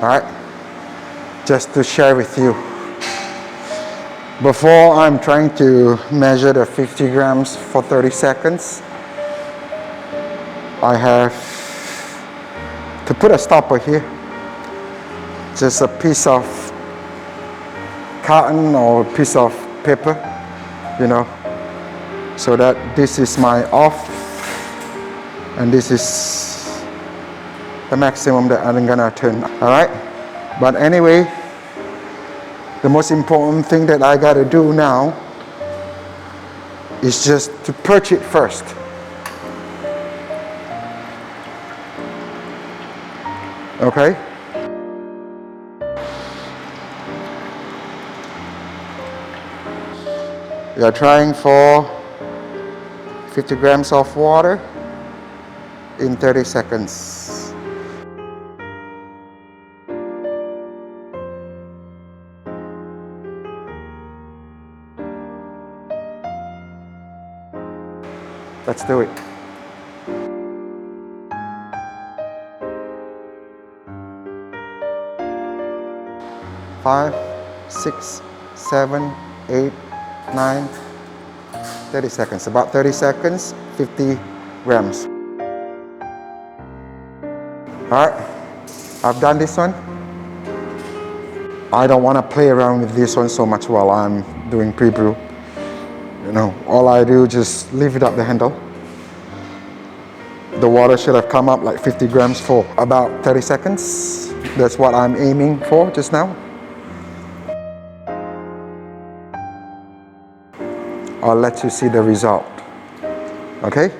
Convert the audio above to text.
Alright, just to share with you. Before I'm trying to measure the 50 grams for 30 seconds, I have to put a stopper here. Just a piece of cotton or a piece of paper, you know, so that this is my off and this is the maximum that I'm gonna turn. Alright, but anyway, the most important thing that I gotta do now is just to perch it first. Okay? We are trying for 50 grams of water in 30 seconds. Let's do it. 5, 6, 7, 8, 9, 30 seconds. About 30 seconds, 50 grams. Alright, I've done this one. I don't want to play around with this one so much while I'm doing pre-brew. You know, all I do is just lift it up the handle. The water should have come up like 50 grams for about 30 seconds. That's what I'm aiming for just now. I'll let you see the result. Okay?